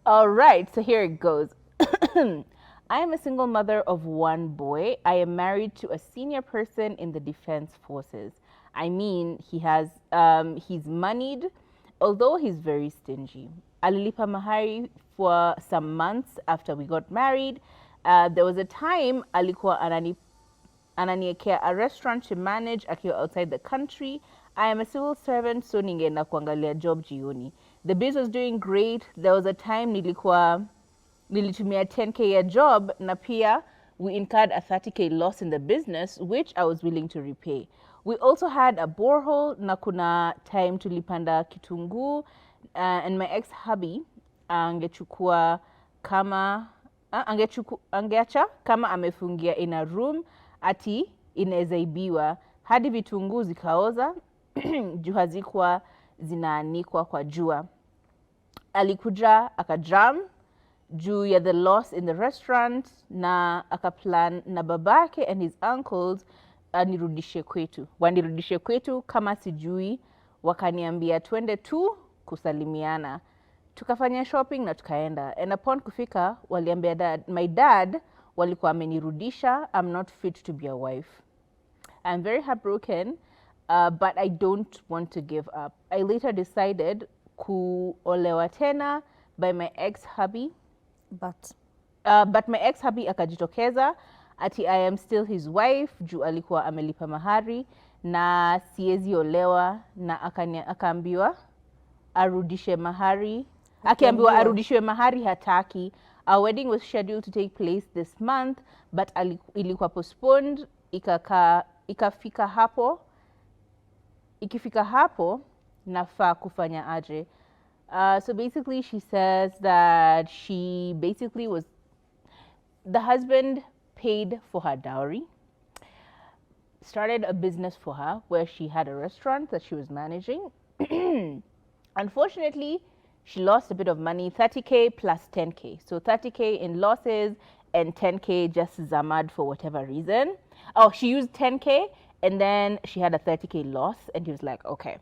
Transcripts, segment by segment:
All right, so here it goes. I am a single mother of one boy. I am married to a senior person in the defense forces. I mean, he's moneyed, although he's very stingy. Alilipa mahari for some months after we got married. There was a time alikuwa ananiekea a restaurant to manage akiwa outside the country. I am a civil servant, so ningeenda kuangalia job jioni. The biz was doing great. There was a time nilitumia 10k a job na pia we incurred a 30k loss in the business which I was willing to repay. We also had a borehole na kuna time tulipanda kitunguu and my ex hubby angechukua kama angeacha kama amefungia in a room ati inaweza ibiwa hadi vitunguu zikaoza juu hazikuwa zinaanikwa kwa jua. Alikuja akajam juu ya the loss in the restaurant na akaplan na babake and his uncles wanirudishe kwetu kama sijui, wakaniambia twende tu kusalimiana. Tukafanya shopping na tukaenda, and upon kufika waliambia my dad walikuwa amenirudisha, I'm not fit to be a wife. I'm very heartbroken, but I don't want to give up. I later decided kuolewa tena by my ex-hubby. But my ex-hubby akajitokeza ati I am still his wife juu alikuwa amelipa mahari na siezi olewa na akaambiwa arudishe mahari. Akiambiwa arudishiwe mahari hataki. Our wedding was scheduled to take place this month, but ilikuwa postponed. Ikifika hapo nafaa kufanya aje. So basically she says that the husband paid for her dowry, started a business for her where she had a restaurant that she was managing. Unfortunately, she lost a bit of money, 30k plus 10k. So 30k in losses and 10k just zamad for whatever reason. Oh, she used 10k and then she had a 30k loss and he was like, okay.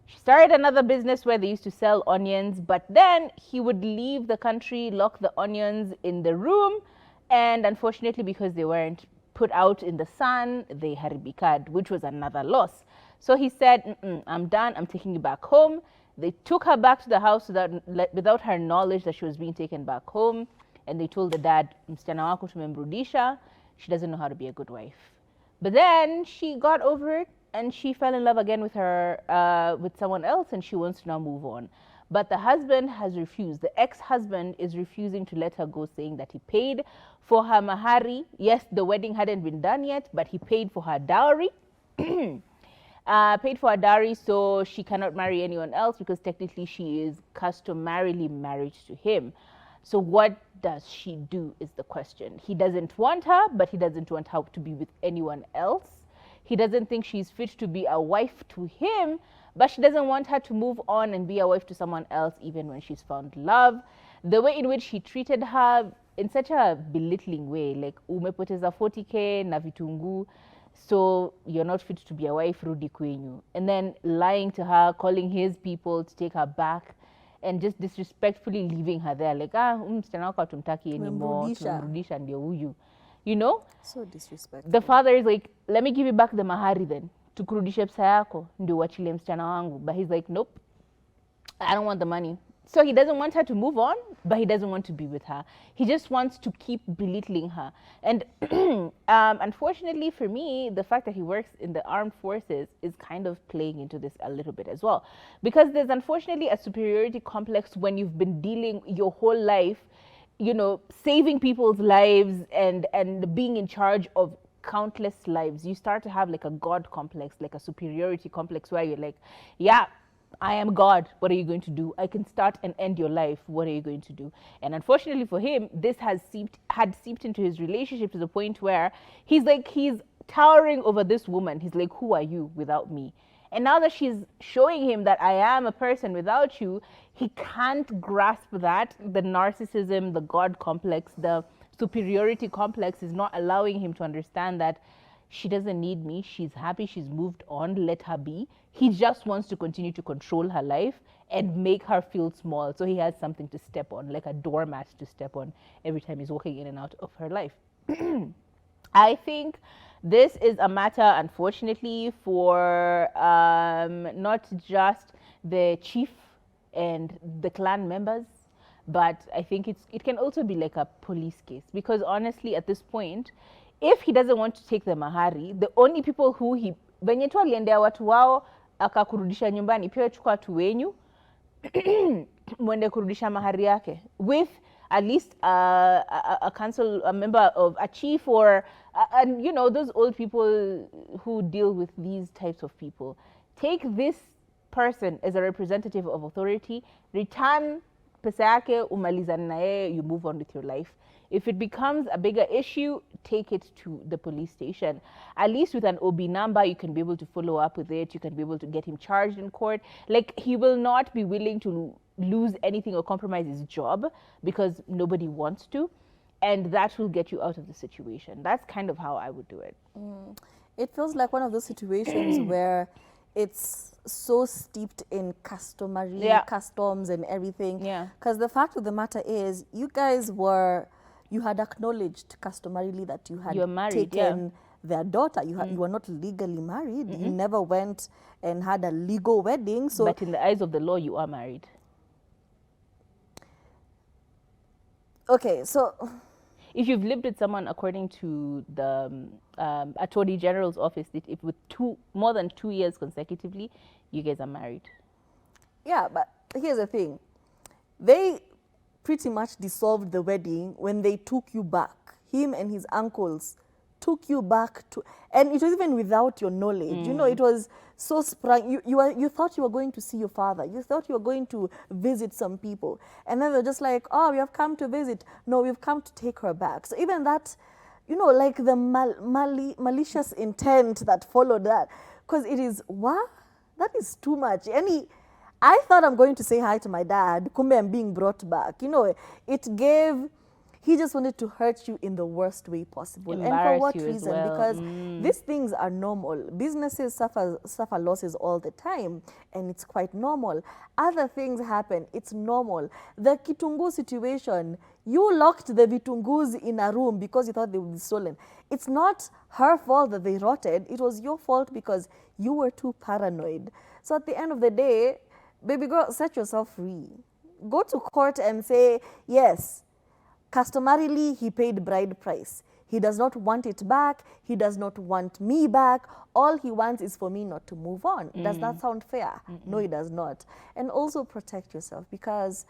She started another business where they used to sell onions, but then he would leave the country, lock the onions in the room, and unfortunately because they weren't put out in the sun, they haribikad, which was another loss. So he said, I'm done, I'm taking you back home. They took her back to the house without her knowledge that she was being taken back home, and they told the dad, msichana wako tumemrudisha, she doesn't know how to be a good wife. But then she got over it and she fell in love again with someone else, and she wants to now move on. But the husband has refused. The ex-husband is refusing to let her go, saying that he paid for her mahari. Yes, the wedding hadn't been done yet, but he paid for her dowry. Paid for her dowry, so she cannot marry anyone else because technically she is customarily married to him. So what does she do is the question. He doesn't want her, but he doesn't want her to be with anyone else. He doesn't think she's fit to be a wife to him, but she doesn't want her to move on and be a wife to someone else even when she's found love. The way in which he treated her in such a belittling way, like umepoteza 40k na vitunguu, so you're not fit to be a wife, rudi kwenyu. And then lying to her, calling his people to take her back, and just disrespectfully leaving her there, like msichana wako hatumtaki anymore, tumemrudisha ndio huyu. You know? So disrespectful. The father is like, let me give you back the mahari then, tukurudishe pesa yako ndio uachilie msichana wangu. But he's like, nope, I don't want the money. So he doesn't want her to move on, but he doesn't want to be with her. He just wants to keep belittling her. And unfortunately for me, the fact that he works in the armed forces is kind of playing into this a little bit as well. Because there's unfortunately a superiority complex when you've been dealing your whole life, you know, saving people's lives and being in charge of countless lives. You start to have like a God complex, like a superiority complex where you're like, yeah, I am God. What are you going to do? I can start and end your life. What are you going to do? And unfortunately for him, this had seeped into his relationship to the point where he's towering over this woman. He's like, who are you without me? And now that she's showing him that I am a person without you, he can't grasp that. The narcissism, the God complex, the superiority complex is not allowing him to understand that she doesn't need me. She's happy. She's moved on. Let her be. He just wants to continue to control her life and make her feel small so he has something to step on, like a doormat to step on every time he's walking in and out of her life. I think this is a matter, unfortunately, for not just the chief and the clan members, but I think it can also be like a police case, because honestly, at this point, if he doesn't want to take the mahari, the only people who he venye tu aliendea watu wao akakurudisha nyumbani, pia chukua watu wenyu mwende kurudisha mahari yake with at least a council, a member of a chief, or and you know, those old people who deal with these types of people. Take this person as a representative of authority, return pesa yake, umalizane na yeye, you move on with your life. If it becomes a bigger issue, take it to the police station. At least with an OB number, you can be able to follow up with it. You can be able to get him charged in court. Like, he will not be willing to lose anything or compromise his job because nobody wants to. And that will get you out of the situation. That's kind of how I would do it. It feels like one of those situations where it's so steeped in customary customs and everything. Yeah. Because the fact of the matter is, you guys you had acknowledged customarily that you had married, taken their daughter. You were not legally married. You never went and had a legal wedding. So, but in the eyes of the law, you are married. Okay, so if you've lived with someone according to the Attorney General's office, if with more than 2 years consecutively, you guys are married. Yeah, but here's the thing. They pretty much dissolved the wedding when they took you back. Him and his uncles took you back to, and it was even without your knowledge. You know, it was so sprung. You thought you were going to see your father. You thought you were going to visit some people. And then they're just like, oh, we have come to visit. No, we've come to take her back. So even that, you know, like the malicious intent that followed that, because it is, what? That is too much. I thought I'm going to say hi to my dad. Kumbe, I'm being brought back. You know, he just wanted to hurt you in the worst way possible. And for what reason? Well. Because these things are normal. Businesses suffer losses all the time, and it's quite normal. Other things happen. It's normal. The Kitungu situation, you locked the Vitungus in a room because you thought they would be stolen. It's not her fault that they rotted. It was your fault because you were too paranoid. So at the end of the day, baby girl, set yourself free. Go to court and say, yes, customarily, he paid bride price. He does not want it back. He does not want me back. All he wants is for me not to move on. Does that sound fair? No, it does not. And also protect yourself, because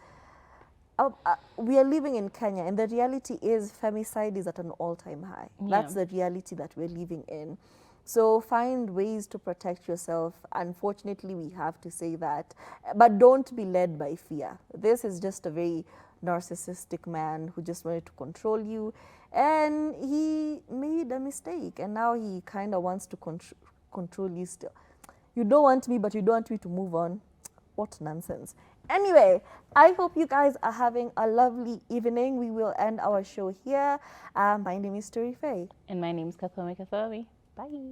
we are living in Kenya, and the reality is femicide is at an all-time high. Yeah. That's the reality that we're living in. So find ways to protect yourself. Unfortunately, we have to say that. But don't be led by fear. This is just a very narcissistic man who just wanted to control you, and he made a mistake, and now he kind of wants to control you still. You don't want me, but you don't want me to move on. What nonsense. Anyway, I hope you guys are having a lovely evening. We will end our show here. My name is Tori Faye. And my name is Kathomi Kathomi. Bye.